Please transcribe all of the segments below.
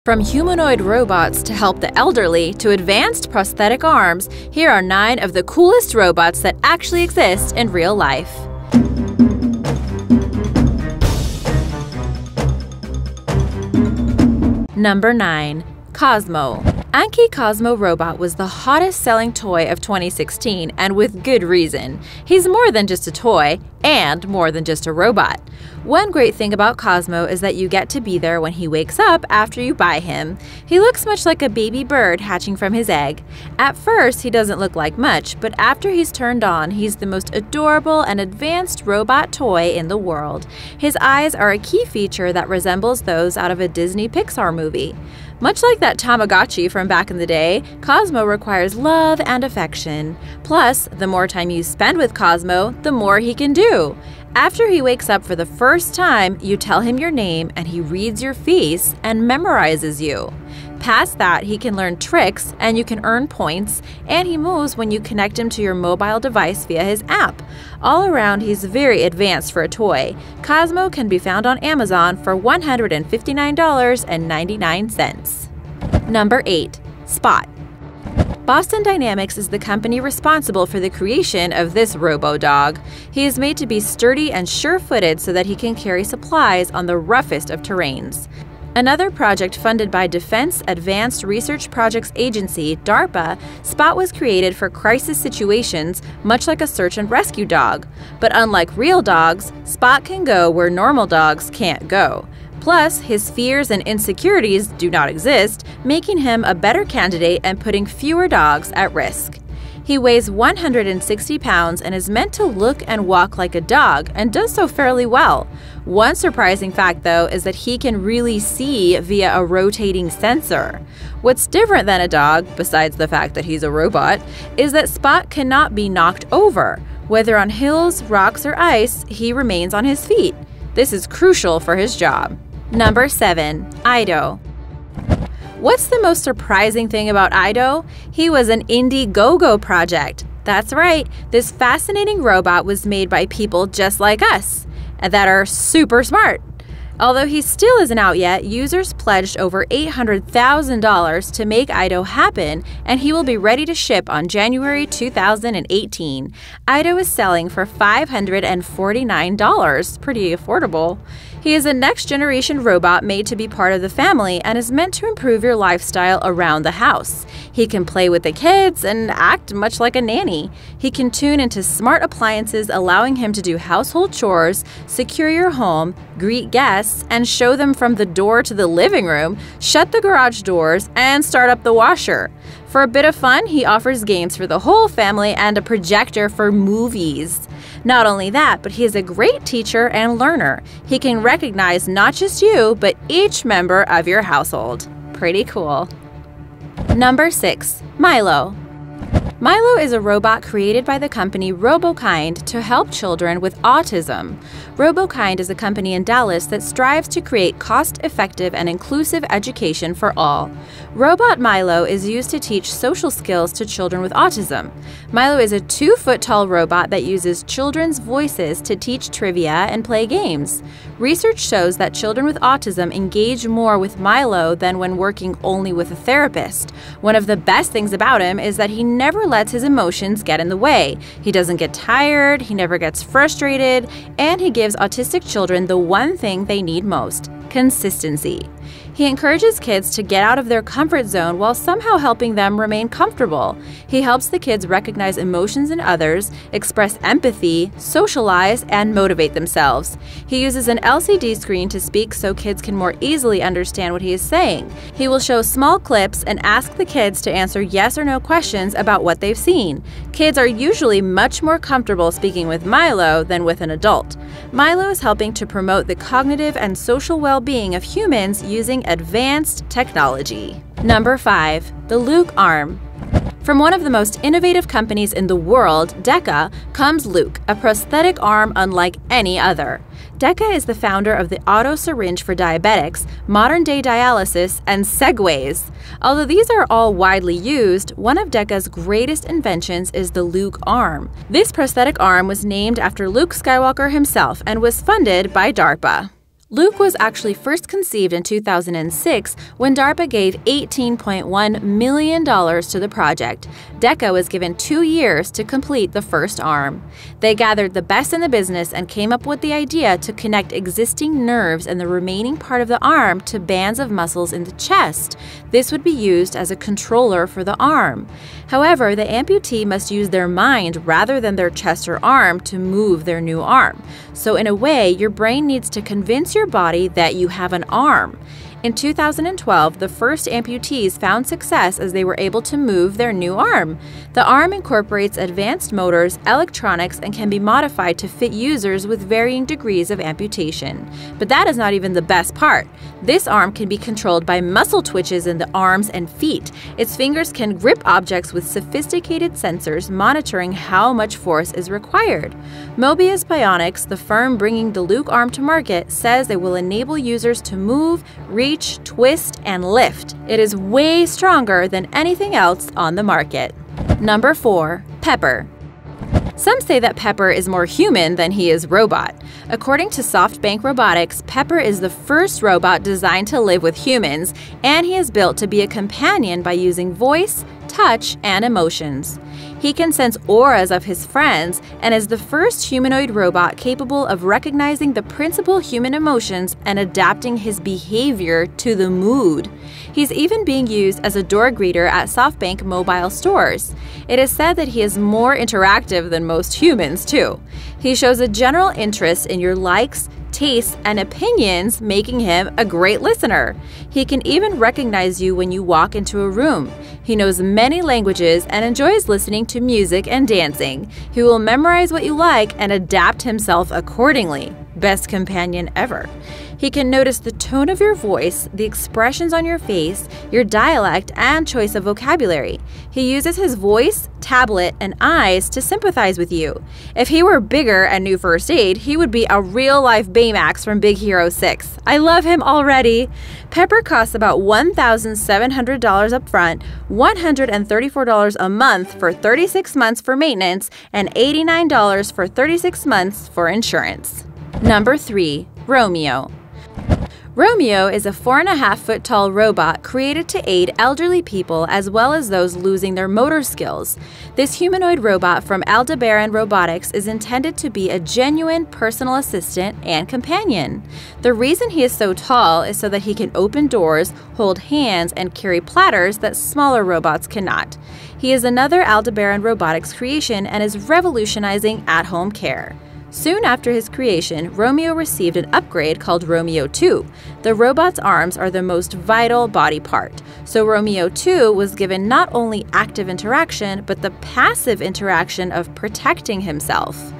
From humanoid robots to help the elderly to advanced prosthetic arms, here are 9 of the coolest robots that actually exist in real life. Number 9. Cozmo. Anki Cozmo robot was the hottest selling toy of 2016, and with good reason. He's more than just a toy, and more than just a robot. One great thing about Cozmo is that you get to be there when he wakes up after you buy him. He looks much like a baby bird hatching from his egg. At first, he doesn't look like much, but after he's turned on, he's the most adorable and advanced robot toy in the world. His eyes are a key feature that resembles those out of a Disney Pixar movie. Much like that Tamagotchi from back in the day, Cozmo requires love and affection. Plus, the more time you spend with Cozmo, the more he can do. After he wakes up for the first time, you tell him your name and he reads your face and memorizes you. Past that, he can learn tricks and you can earn points, and he moves when you connect him to your mobile device via his app. All around, he's very advanced for a toy. Cozmo can be found on Amazon for $159.99. Number 8. Spot. Boston Dynamics is the company responsible for the creation of this robo-dog. He is made to be sturdy and sure-footed so that he can carry supplies on the roughest of terrains. Another project funded by Defense Advanced Research Projects Agency, DARPA, Spot was created for crisis situations, much like a search and rescue dog. But unlike real dogs, Spot can go where normal dogs can't go. Plus, his fears and insecurities do not exist, making him a better candidate and putting fewer dogs at risk. He weighs 160 pounds and is meant to look and walk like a dog, and does so fairly well. One surprising fact, though, is that he can really see via a rotating sensor. What's different than a dog, besides the fact that he's a robot, is that Spot cannot be knocked over. Whether on hills, rocks, or ice, he remains on his feet. This is crucial for his job. Number 7. Aido. What's the most surprising thing about Aido? He was an Indiegogo project. That's right, this fascinating robot was made by people just like us, that are super smart. Although he still isn't out yet, users pledged over $800,000 to make Aido happen, and he will be ready to ship on January 2018. Aido is selling for $549, pretty affordable. He is a next-generation robot made to be part of the family and is meant to improve your lifestyle around the house. He can play with the kids and act much like a nanny. He can tune into smart appliances, allowing him to do household chores, secure your home, greet guests, and show them from the door to the living room, shut the garage doors, and start up the washer. For a bit of fun, he offers games for the whole family and a projector for movies. Not only that, but he is a great teacher and learner. He can recognize not just you, but each member of your household. Pretty cool. Number 6. Milo. Milo is a robot created by the company RoboKind to help children with autism. RoboKind is a company in Dallas that strives to create cost-effective and inclusive education for all. Robot Milo is used to teach social skills to children with autism. Milo is a 2-foot-tall robot that uses children's voices to teach trivia and play games. Research shows that children with autism engage more with Milo than when working only with a therapist. One of the best things about him is that he never lets his emotions get in the way. He doesn't get tired, he never gets frustrated, and he gives autistic children the one thing they need most: consistency. He encourages kids to get out of their comfort zone while somehow helping them remain comfortable. He helps the kids recognize emotions in others, express empathy, socialize, and motivate themselves. He uses an LCD screen to speak so kids can more easily understand what he is saying. He will show small clips and ask the kids to answer yes or no questions about what they've seen. Kids are usually much more comfortable speaking with Milo than with an adult. Milo is helping to promote the cognitive and social well-being of humans using advanced technology. Number 5. The Luke Arm. From one of the most innovative companies in the world, DECA, comes Luke, a prosthetic arm unlike any other. DECA is the founder of the auto syringe for diabetics, modern-day dialysis, and Segways. Although these are all widely used, one of DECA's greatest inventions is the Luke Arm. This prosthetic arm was named after Luke Skywalker himself and was funded by DARPA. Luke was actually first conceived in 2006 when DARPA gave $18.1 million to the project. DECA was given 2 years to complete the first arm. They gathered the best in the business and came up with the idea to connect existing nerves in the remaining part of the arm to bands of muscles in the chest. This would be used as a controller for the arm. However, the amputee must use their mind rather than their chest or arm to move their new arm. So in a way, your brain needs to convince your body that you have an arm. In 2012, the first amputees found success as they were able to move their new arm. The arm incorporates advanced motors, electronics, and can be modified to fit users with varying degrees of amputation. But that is not even the best part. This arm can be controlled by muscle twitches in the arms and feet. Its fingers can grip objects with sophisticated sensors monitoring how much force is required. Mobius Bionics, the firm bringing the Luke arm to market, says it will enable users to move, reach, twist, and lift. It is way stronger than anything else on the market. Number 4. Pepper. Some say that Pepper is more human than he is robot. According to SoftBank Robotics, Pepper is the first robot designed to live with humans, and he is built to be a companion by using voice, touch, and emotions. He can sense auras of his friends and is the first humanoid robot capable of recognizing the principal human emotions and adapting his behavior to the mood. He's even being used as a door greeter at SoftBank mobile stores. It is said that he is more interactive than most humans, too. He shows a general interest in your likes, tastes, and opinions, making him a great listener. He can even recognize you when you walk into a room. He knows many languages and enjoys listening to music and dancing. He will memorize what you like and adapt himself accordingly. Best companion ever. He can notice the tone of your voice, the expressions on your face, your dialect, and choice of vocabulary. He uses his voice, tablet, and eyes to sympathize with you. If he were bigger and knew first aid, he would be a real-life Baymax from Big Hero 6. I love him already. Pepper costs about $1,700 up front, $134 a month for 36 months for maintenance, and $89 for 36 months for insurance. Number 3. Romeo. Romeo is a 4.5-foot tall robot created to aid elderly people as well as those losing their motor skills. This humanoid robot from Aldebaran Robotics is intended to be a genuine personal assistant and companion. The reason he is so tall is so that he can open doors, hold hands, and carry platters that smaller robots cannot. He is another Aldebaran Robotics creation and is revolutionizing at-home care. Soon after his creation, Romeo received an upgrade called Romeo 2. The robot's arms are the most vital body part, so Romeo 2 was given not only active interaction, but the passive interaction of protecting himself.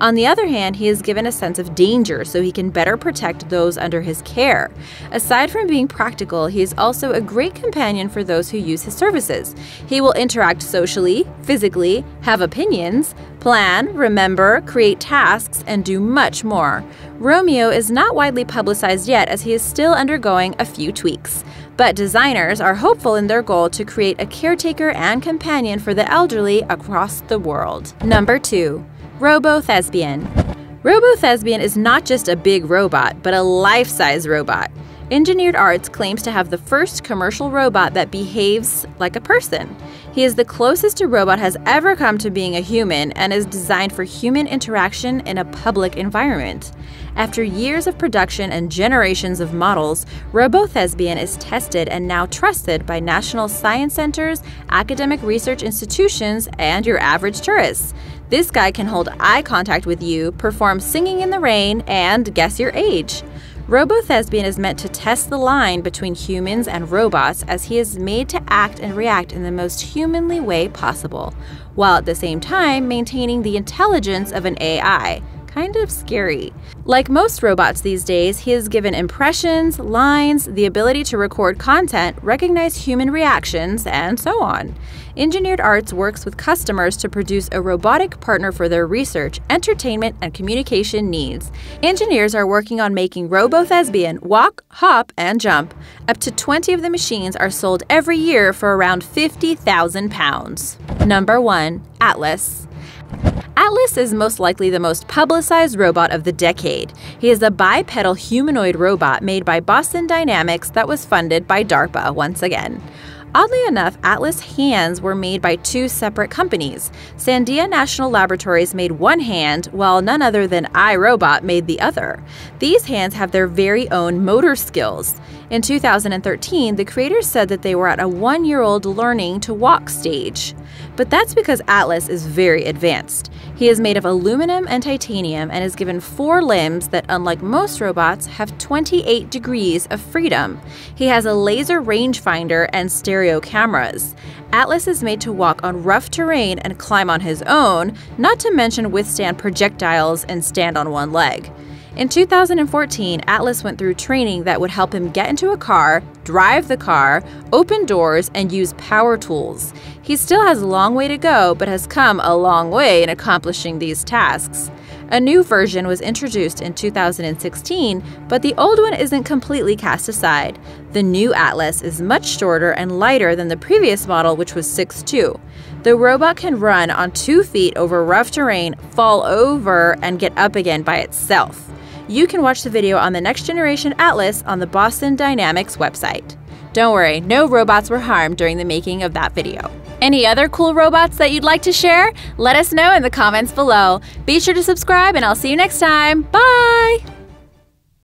On the other hand, he is given a sense of danger so he can better protect those under his care. Aside from being practical, he is also a great companion for those who use his services. He will interact socially, physically, have opinions, plan, remember, create tasks, and do much more. Romeo is not widely publicized yet as he is still undergoing a few tweaks. But designers are hopeful in their goal to create a caretaker and companion for the elderly across the world. Number 2. RoboThespian. RoboThespian is not just a big robot, but a life-size robot. Engineered Arts claims to have the first commercial robot that behaves like a person. He is the closest a robot has ever come to being a human and is designed for human interaction in a public environment. After years of production and generations of models, RoboThespian is tested and now trusted by national science centers, academic research institutions, and your average tourists. This guy can hold eye contact with you, perform singing in the rain, and guess your age. RoboThespian is meant to test the line between humans and robots as he is made to act and react in the most humanly way possible, while at the same time maintaining the intelligence of an AI. Kind of scary. Like most robots these days, he is given impressions, lines, the ability to record content, recognize human reactions, and so on. Engineered Arts works with customers to produce a robotic partner for their research, entertainment, and communication needs. Engineers are working on making RoboThespian walk, hop, and jump. Up to 20 of the machines are sold every year for around £50,000. Number 1. Atlas. Atlas is most likely the most publicized robot of the decade. He is a bipedal humanoid robot made by Boston Dynamics that was funded by DARPA once again. Oddly enough, Atlas hands were made by two separate companies. Sandia National Laboratories made one hand, while none other than iRobot made the other. These hands have their very own motor skills. In 2013, the creators said that they were at a 1-year-old learning to walk stage. But that's because Atlas is very advanced. He is made of aluminum and titanium and is given 4 limbs that, unlike most robots, have 28 degrees of freedom. He has a laser rangefinder and stereo cameras. Atlas is made to walk on rough terrain and climb on his own, not to mention withstand projectiles and stand on one leg. In 2014, Atlas went through training that would help him get into a car, drive the car, open doors, and use power tools. He still has a long way to go, but has come a long way in accomplishing these tasks. A new version was introduced in 2016, but the old one isn't completely cast aside. The new Atlas is much shorter and lighter than the previous model, which was 6'2". The robot can run on 2 feet over rough terrain, fall over, and get up again by itself. You can watch the video on the next generation Atlas on the Boston Dynamics website. Don't worry, no robots were harmed during the making of that video. Any other cool robots that you'd like to share? Let us know in the comments below. Be sure to subscribe and I'll see you next time. Bye!